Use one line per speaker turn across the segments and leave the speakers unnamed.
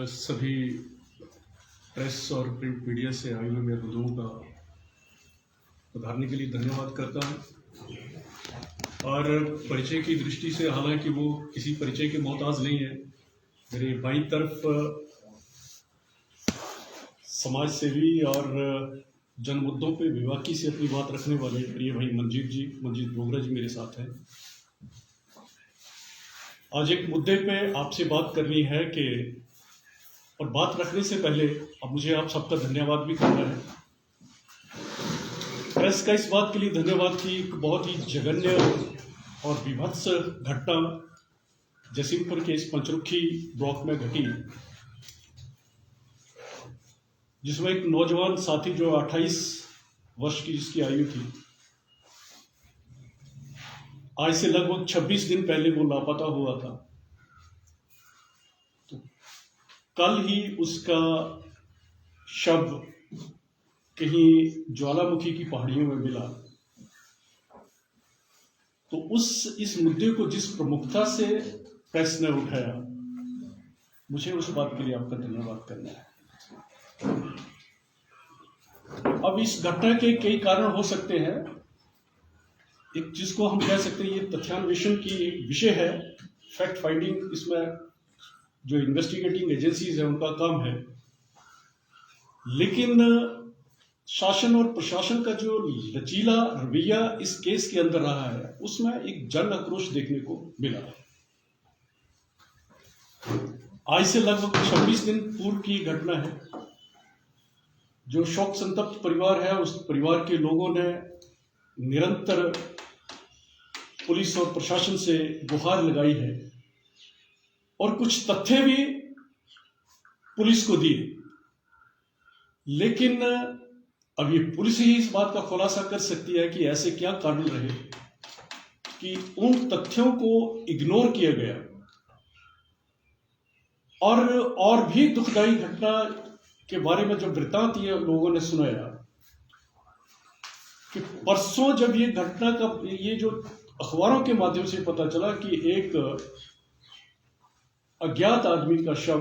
सभी प्रेस और print media से आए हुए मेरे बंधुओं का पधारने के लिए धन्यवाद करता हूं। और परिचय की दृष्टि से, हालांकि वो किसी परिचय के मोहताज नहीं है, मेरे बाईं तरफ समाज सेवी और जन मुद्दों पे बेबाकी से अपनी बात रखने वाले प्रिय भाई मंजीत बोगरा जी मेरे साथ हैं। आज एक मुद्दे पे आपसे बात करनी है कि, और बात रखने से पहले अब मुझे आप सबका धन्यवाद भी करना है। प्रेस का इस बात के लिए धन्यवाद कि एक बहुत ही जघन्य और विभत्स घटना जसीमपुर के इस पंचरुखी ब्लॉक में घटी, जिसमें एक नौजवान साथी जो 28 वर्ष की जिसकी आयु थी, आज से लगभग 26 दिन पहले वो लापता हुआ था। तो कल ही उसका शव कहीं ज्वालामुखी की पहाड़ियों में मिला। तो इस मुद्दे को जिस प्रमुखता से प्रेस ने उठाया, मुझे उस बात के लिए आपका धन्यवाद करना है। अब इस घटना के कई कारण हो सकते हैं। एक जिसको हम कह सकते हैं, ये तथ्यान्वेषण की विषय है, फैक्ट फाइंडिंग, इसमें जो इन्वेस्टिगेटिंग एजेंसीज है उनका काम है। लेकिन शासन और प्रशासन का जो लचीला रवैया इस केस के अंदर रहा है, उसमें एक जन आक्रोश देखने को मिला। आज से लगभग 26 दिन पूर्व की घटना है। जो शोक संतप्त परिवार है, उस परिवार के लोगों ने निरंतर पुलिस और प्रशासन से गुहार लगाई है और कुछ तथ्य भी पुलिस को दिए। लेकिन अब ये पुलिस ही इस बात का खुलासा कर सकती है कि ऐसे क्या कारण रहे कि उन तथ्यों को इग्नोर किया गया। और भी दुखदायी घटना के बारे में जो वृत्तांत ये लोगों ने सुनाया कि परसों जब ये घटना का ये जो अखबारों के माध्यम से पता चला कि एक अज्ञात आदमी का शव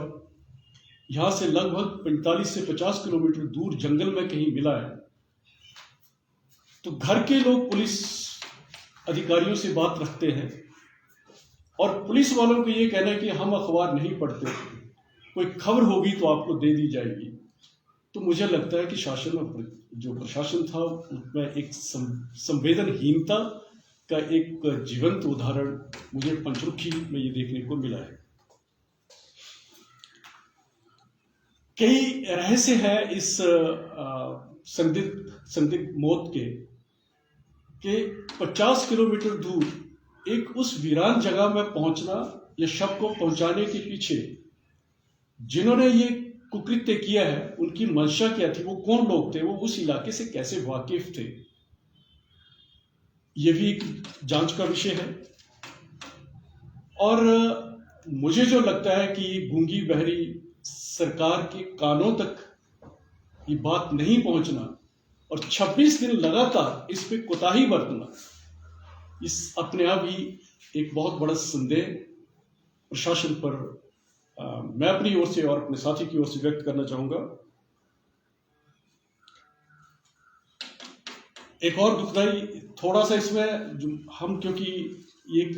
यहां से लगभग 45 से 50 किलोमीटर दूर जंगल में कहीं मिला है, तो घर के लोग पुलिस अधिकारियों से बात रखते हैं और पुलिस वालों को ये कहना है कि हम अखबार नहीं पढ़ते, कोई खबर होगी तो आपको दे दी जाएगी। तो मुझे लगता है कि शासन और जो प्रशासन था उसमें एक संवेदनहीनता का एक जीवंत उदाहरण मुझे पंचरुखी में ये देखने को मिला है। कई रहस्य है इस संदिग्ध मौत के 50 किलोमीटर दूर एक उस वीरान जगह में पहुंचना या शव को पहुंचाने के पीछे जिन्होंने ये कुकृत्य किया है, उनकी मंशा क्या थी, वो कौन लोग थे, वो उस इलाके से कैसे वाकिफ थे, ये भी एक जांच का विषय है। और मुझे जो लगता है कि गूंगी बहरी सरकार के कानों तक ये बात नहीं पहुंचना और 26 दिन लगातार इस पे कोताही बरतना, इस अपने आप ही एक बहुत बड़ा संदेह प्रशासन पर मैं अपनी ओर से और अपने साथी की ओर से व्यक्त करना चाहूंगा। एक और दुखदाई थोड़ा सा इसमें हम, क्योंकि एक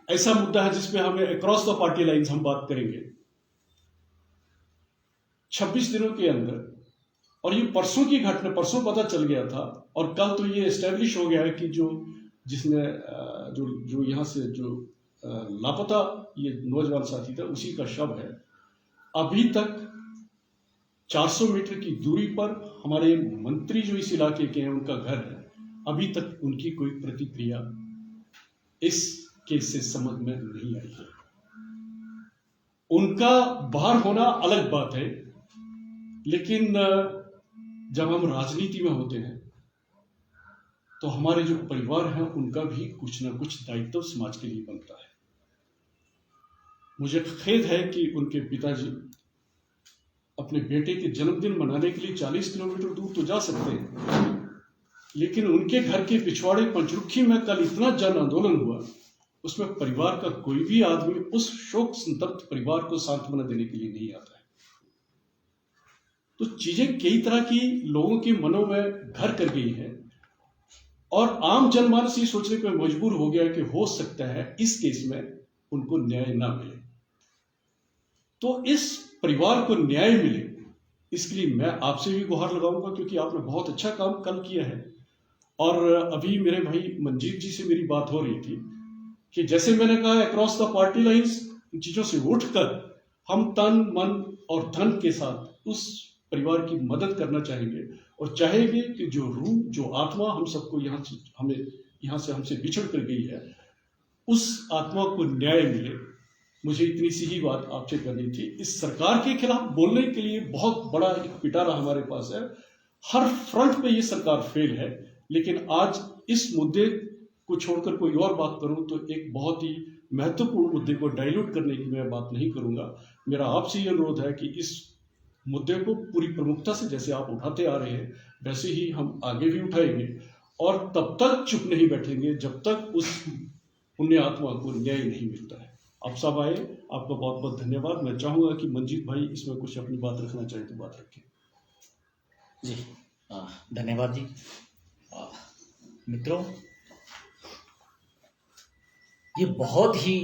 ऐसा मुद्दा है जिसमें हमें अक्रॉस द पार्टी लाइंस हम बात करेंगे 26 दिनों के अंदर। और ये परसों की घटना, परसों पता चल गया था और कल तो ये एस्टेब्लिश हो गया है कि जिसने जो यहाँ से जो लापता ये नौजवान साथी था, उसी का शव है। अभी तक 400 मीटर की दूरी पर हमारे मंत्री जो इस इलाके के हैं, उनका घर है, अभी तक उनकी कोई प्रतिक्रिया इस केस से समझ में नहीं आई है। उनका बाहर होना अलग बात है, लेकिन जब हम राजनीति में होते हैं तो हमारे जो परिवार हैं उनका भी कुछ ना कुछ दायित्व समाज के लिए बनता है। मुझे खेद है कि उनके पिताजी अपने बेटे के जन्मदिन मनाने के लिए 40 किलोमीटर दूर तो जा सकते हैं, लेकिन उनके घर के पिछवाड़े पंचरुखी में कल इतना जन आंदोलन हुआ उसमें परिवार का कोई भी आदमी उस शोक संतप्त परिवार को सांत्वना देने के लिए नहीं आता है। तो चीजें कई तरह की लोगों के मनों में घर कर गई है और आम जनमानस ये सोचने पर मजबूर हो गया कि हो सकता है इस केस में उनको न्याय ना मिले। तो इस परिवार को न्याय मिले इसके लिए मैं आपसे भी गुहार लगाऊंगा, क्योंकि आपने बहुत अच्छा काम कल किया है। और अभी मेरे भाई मंजीत जी से मेरी बात हो रही थी कि जैसे मैंने कहा across the party lines in चीजों से उठकर हम तन मन और धन के साथ उस परिवार की मदद करना चाहेंगे और चाहेंगे कि जो रूह जो आत्मा हम सबको यहाँ से हमसे बिछड़ कर गई है उस आत्मा को न्याय मिले। मुझे इतनी सी ही बात आपसे करनी थी। इस सरकार के खिलाफ बोलने के लिए बहुत बड़ा एक पिटारा हमारे पास है, हर फ्रंट पे ये सरकार फेल है, लेकिन आज इस मुद्दे को छोड़कर कोई और बात करूं तो एक बहुत ही महत्वपूर्ण मुद्दे को डाइल्यूट करने की मैं बात नहीं करूंगा। मेरा आपसे ये अनुरोध है कि इस मुद्दे को पूरी प्रमुखता से जैसे आप उठाते आ रहे हैं वैसे ही हम आगे भी उठाएंगे और तब तक चुप नहीं बैठेंगे जब तक उस पुण्य आत्मा को न्याय नहीं मिलता है। आप सब आए, आपका बहुत बहुत धन्यवाद। मैं चाहूंगा कि मंजीत भाई इसमें कुछ अपनी बात रखना चाहे तो बात रखें।
जी धन्यवाद जी। मित्रों, ये बहुत ही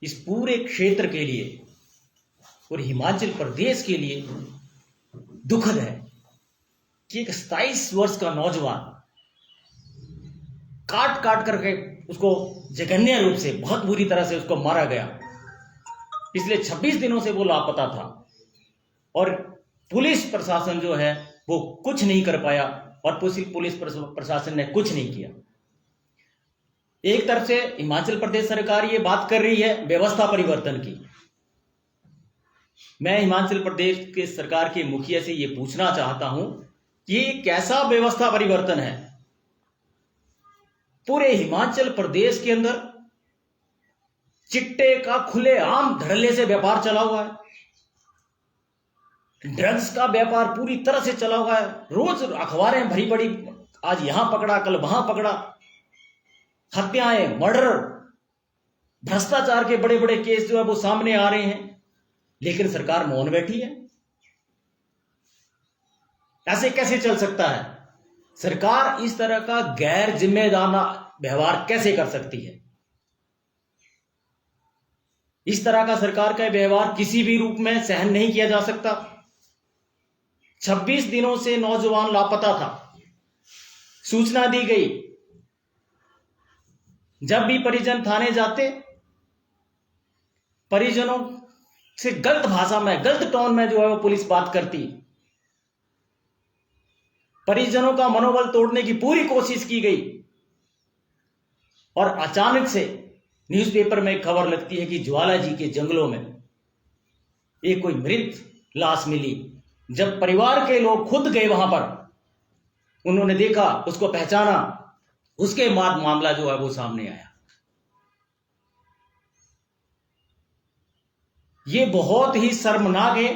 इस पूरे क्षेत्र के लिए और हिमाचल प्रदेश के लिए दुखद है कि एक 27 वर्ष का नौजवान काट काट करके उसको जघन्य रूप से बहुत बुरी तरह से उसको मारा गया। पिछले 26 दिनों से वो लापता था और पुलिस प्रशासन जो है वो कुछ नहीं कर पाया और पुलिस प्रशासन ने कुछ नहीं किया। एक तरफ से हिमाचल प्रदेश सरकार ये बात कर रही है व्यवस्था परिवर्तन की। मैं हिमाचल प्रदेश के सरकार के मुखिया से ये पूछना चाहता हूं कि ये कैसा व्यवस्था परिवर्तन है। पूरे हिमाचल प्रदेश के अंदर चिट्टे का खुलेआम धड़ल्ले से व्यापार चला हुआ है, ड्रग्स का व्यापार पूरी तरह से चला हुआ है। रोज अखबारें भरी पड़ी, आज यहां पकड़ा कल वहां पकड़ा, हत्याएं, मर्डर, भ्रष्टाचार के बड़े बड़े केस जो है वो सामने आ रहे हैं, लेकिन सरकार मौन बैठी है। ऐसे कैसे चल सकता है? सरकार इस तरह का गैर जिम्मेदाराना व्यवहार कैसे कर सकती है? इस तरह का सरकार का व्यवहार किसी भी रूप में सहन नहीं किया जा सकता। 26 दिनों से नौजवान लापता था, सूचना दी गई। जब भी परिजन थाने जाते, परिजनों से गलत भाषा में, गलत टोन में जो है वो पुलिस बात करती। परिजनों का मनोबल तोड़ने की पूरी कोशिश की गई और अचानक से न्यूज़पेपर में खबर लगती है कि ज्वाला जी के जंगलों में एक कोई मृत लाश मिली। जब परिवार के लोग खुद गए वहां पर, उन्होंने देखा, उसको पहचाना, उसके बाद मामला जो है वो सामने आया। ये बहुत ही शर्मनाक है।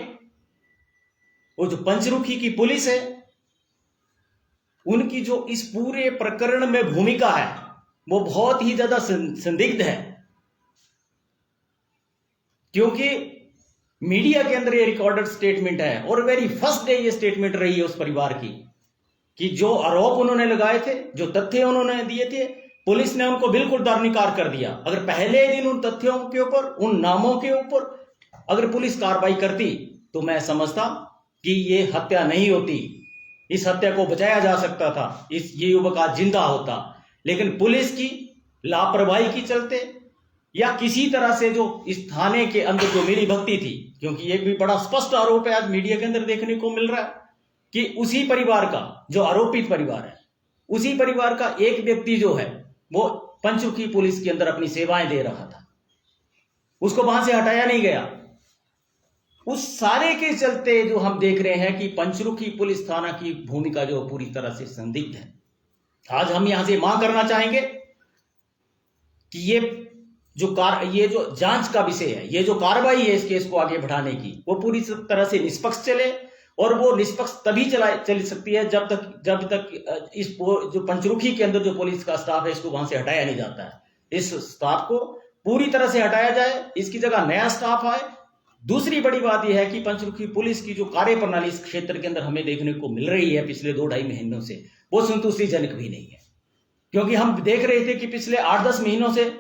वो जो पंचरुखी की पुलिस है, उनकी जो इस पूरे प्रकरण में भूमिका है वो बहुत ही ज्यादा संदिग्ध है, क्योंकि मीडिया के अंदर ये रिकॉर्डेड स्टेटमेंट है और वेरी फर्स्ट डे ये स्टेटमेंट रही है उस परिवार की कि जो आरोप उन्होंने लगाए थे, जो तथ्य उन्होंने दिए थे, पुलिस ने उनको बिल्कुल दरकिनार कर दिया। अगर पहले दिन उन तथ्यों के ऊपर, उन नामों के ऊपर अगर पुलिस कार्रवाई करती तो मैं समझता कि ये हत्या नहीं होती, इस हत्या को बचाया जा सकता था, ये युवक आज जिंदा होता। लेकिन पुलिस की लापरवाही की चलते या किसी तरह से जो इस थाने के अंदर जो मिली भगती थी, क्योंकि ये भी बड़ा स्पष्ट आरोप है आज मीडिया के अंदर देखने को मिल रहा है कि उसी परिवार का जो आरोपित परिवार है, उसी परिवार का एक व्यक्ति जो है वो पंचरुखी पुलिस के अंदर अपनी सेवाएं दे रहा था, उसको वहां से हटाया नहीं गया। उस सारे के चलते जो हम देख रहे हैं कि पंचरुखी पुलिस थाना की भूमिका जो पूरी तरह से संदिग्ध है। आज हम यहां से मांग करना चाहेंगे कि ये जो जांच का विषय है, ये जो कार्रवाई है इस केस को आगे बढ़ाने की, वो पूरी तरह से निष्पक्ष चले। और वो निष्पक्ष तभी चल सकती है जब तक इस जो पंचरुखी के अंदर जो पुलिस का स्टाफ है इसको वहां से हटाया नहीं जाता है। इस स्टाफ को पूरी तरह से हटाया जाए, इसकी जगह नया स्टाफ आए। दूसरी बड़ी बात यह है कि पंचरुखी पुलिस की जो कार्य प्रणाली इस क्षेत्र के अंदर हमें देखने को मिल रही है पिछले 2-2.5 महीनों से, वो संतुष्टिजनक भी नहीं है। क्योंकि हम देख रहे थे कि पिछले 8-10 महीनों से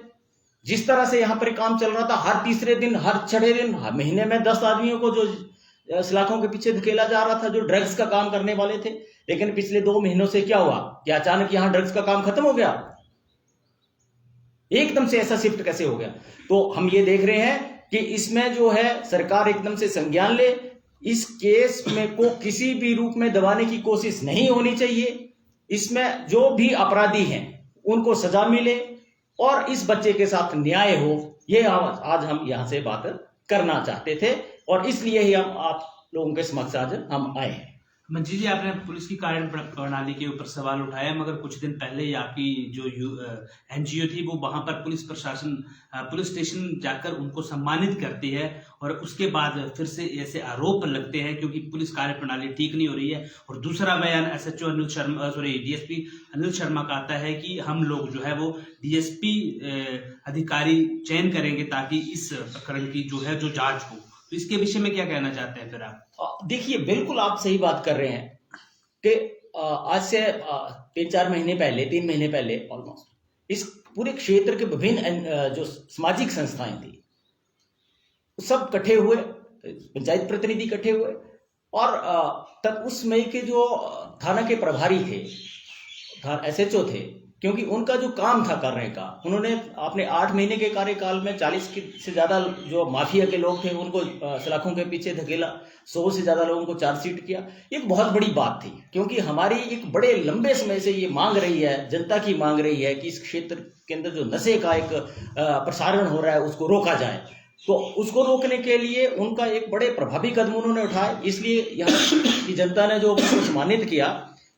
जिस तरह से यहाँ पर काम चल रहा था, हर तीसरे दिन, हर छठे दिन, महीने में 10 आदमियों को जो सलाखों के पीछे धकेला जा रहा था, जो ड्रग्स का काम करने वाले थे। लेकिन पिछले 2 महीनों से क्या हुआ कि अचानक यहाँ ड्रग्स का काम खत्म हो गया, एकदम से ऐसा शिफ्ट कैसे हो गया? तो हम ये देख रहे हैं कि इसमें जो है सरकार एकदम से संज्ञान ले, इस केस में को किसी भी रूप में दबाने की कोशिश नहीं होनी चाहिए। इसमें जो भी अपराधी हैं उनको सजा मिले और इस बच्चे के साथ न्याय हो, ये आज हम यहां से बात करना चाहते थे और इसलिए ही हम आप लोगों के समक्ष आज हम आए हैं।
मंजी जी, आपने पुलिस की कार्य प्रणाली के ऊपर सवाल उठाया, मगर कुछ दिन पहले ही आपकी जो एनजीओ थी वो वहां पर पुलिस प्रशासन पुलिस स्टेशन जाकर उनको सम्मानित करती है और उसके बाद फिर से ऐसे आरोप लगते हैं क्योंकि पुलिस कार्य प्रणाली ठीक नहीं हो रही है। और दूसरा बयान एसएचओ डीएसपी अनिल शर्मा का आता है कि हम लोग जो है वो डीएसपी अधिकारी चयन करेंगे ताकि इस प्रकरण की जो है जो जांच हो। तो इसके विषय में क्या कहना चाहते हैं फिर आप?
देखिए, बिल्कुल आप सही बात कर रहे हैं कि आज से 3 महीने पहले ऑलमोस्ट इस पूरे क्षेत्र के विभिन्न जो सामाजिक संस्थाएं थी सब इकट्ठे हुए, पंचायत प्रतिनिधि इकट्ठे हुए और तब उस मई के जो थाना के प्रभारी थे, एसएचओ थे, क्योंकि उनका जो काम था करने का, उन्होंने अपने 8 महीने के कार्यकाल में 40 से ज्यादा जो माफिया के लोग थे उनको सलाखों के पीछे धकेला, 100 से ज्यादा लोगों को चार्जशीट किया। एक बहुत बड़ी बात थी क्योंकि हमारी एक बड़े लंबे समय से ये मांग रही है, जनता की मांग रही है कि इस क्षेत्र के अंदर जो नशे का एक प्रसारण हो रहा है उसको रोका जाए। तो उसको रोकने के लिए उनका एक बड़े प्रभावी कदम उन्होंने उठाए, इसलिए यहाँ की जनता ने जो उनको सम्मानित किया।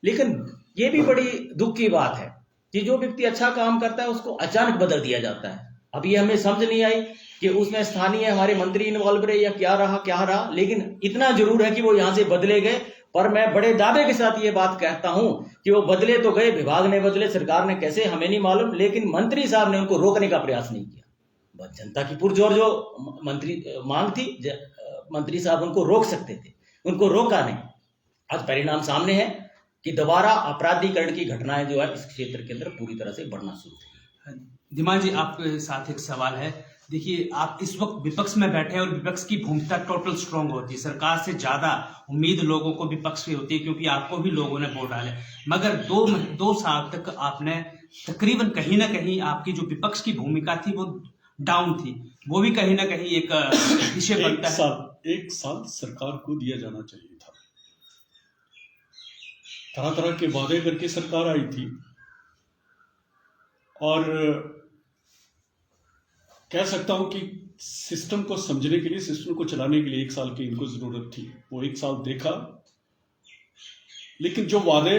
लेकिन ये भी बड़ी दुख की बात है कि जो व्यक्ति अच्छा काम करता है उसको अचानक बदल दिया जाता है। अब ये हमें समझ नहीं आई कि उसमें स्थानीय हमारे मंत्री इन्वॉल्व रहे या क्या रहा, लेकिन इतना जरूर है कि वो यहाँ से बदले गए। पर मैं बड़े दावे के साथ ये बात कहता हूं कि वो बदले तो गए, विभाग ने बदले, सरकार ने कैसे हमें नहीं मालूम, लेकिन मंत्री साहब ने उनको रोकने का प्रयास नहीं किया। जनता की पुरजोर जो मंत्री मांग थी, मंत्री साहब उनको रोक सकते थे, उनको रोका नहीं। आज परिणाम सामने है कि दोबारा अपराधीकरण की घटनाएं जो है इस क्षेत्र के अंदर पूरी तरह से बढ़ना शुरू हुई।
धीमान जी, आपके साथ एक सवाल है। देखिए, आप इस वक्त विपक्ष में बैठे हैं और विपक्ष की भूमिका टोटल स्ट्रांग होती है। सरकार से ज्यादा उम्मीद लोगों को विपक्ष की होती है क्योंकि आपको भी लोगों ने वोट डाले। मगर दो साल तक आपने तकरीबन कहीं ना कहीं आपकी जो विपक्ष की भूमिका थी वो डाउन थी, वो भी कहीं ना कहीं एक विषय बनता है।
एक साल सरकार को दिया जाना चाहिए था। तरह तरह के वादे करके सरकार आई थी और कह सकता हूं कि सिस्टम को समझने के लिए, सिस्टम को चलाने के लिए 1 साल की इनको जरूरत थी। वो 1 साल देखा, लेकिन जो वादे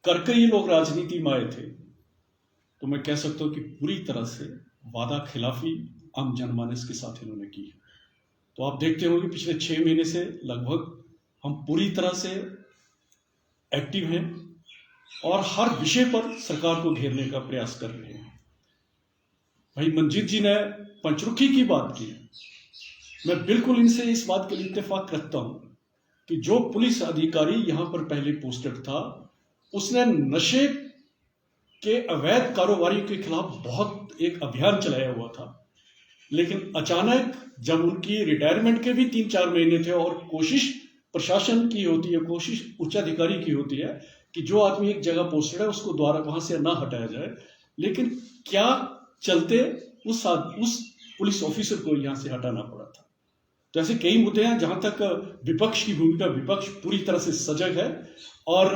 करके ये लोग राजनीति में आए थे, तो मैं कह सकता हूं कि पूरी तरह से वादा खिलाफी आम जनमानस के साथ इन्होंने की। तो आप देखते होंगे पिछले 6 महीने से लगभग हम पूरी तरह से एक्टिव हैं और हर विषय पर सरकार को घेरने का प्रयास कर रहे हैं। भाई मंजीत जी ने पंचरुखी की बात की, मैं बिल्कुल इनसे इस बात के लिए इत्तेफाक रखता हूं कि जो पुलिस अधिकारी यहां पर पहले पोस्टेड था, उसने नशे के अवैध कारोबारी के खिलाफ बहुत एक अभियान चलाया हुआ था। लेकिन अचानक जब उनकी रिटायरमेंट के भी 3-4 महीने थे और कोशिश प्रशासन की होती है, कोशिश उच्च अधिकारी की होती है कि जो आदमी एक जगह पोस्टेड है उसको द्वारा वहां से ना हटाया जाए, लेकिन क्या चलते उस पुलिस ऑफिसर को यहां से हटाना पड़ा था। तो ऐसे कई मुद्दे हैं जहां तक विपक्ष की भूमिका, विपक्ष पूरी तरह से सजग है और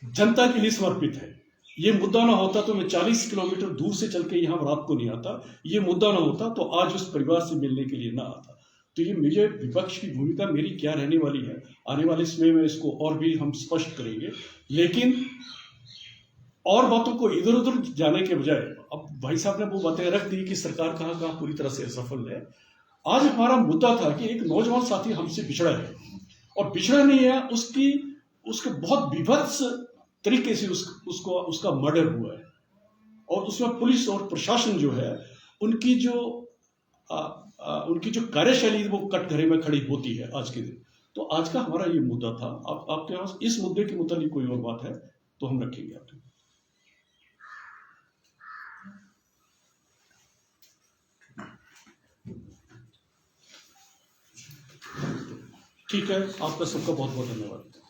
जनता के लिए समर्पित है। ये मुद्दा ना होता तो मैं 40 किलोमीटर दूर से चल के यहाँ रात को नहीं आता। ये मुद्दा ना होता तो आज उस परिवार से मिलने के लिए ना आता। तो ये मुझे विपक्ष की भूमिका मेरी क्या रहने वाली है, आने वाले समय में इसको और भी हम स्पष्ट करेंगे। लेकिन और बातों को इधर उधर जाने के बजाय, अब भाई साहब ने वो बातें रख दी कि सरकार कहाँ कहाँ पूरी तरह से असफल है। आज हमारा मुद्दा था कि एक नौजवान साथी हमसे बिछड़ा है और बिछड़ा नहीं है, उसके बहुत विभत्स तरीके से उसका मर्डर हुआ है और उसमें पुलिस और प्रशासन जो है उनकी जो कार्यशैली वो कटघरे में खड़ी होती है आज के दिन। तो आज का हमारा ये मुद्दा था। आपके पास इस मुद्दे के मुताबिक कोई और बात है तो हम रखेंगे आपके। ठीक है, आपका सबका बहुत बहुत धन्यवाद।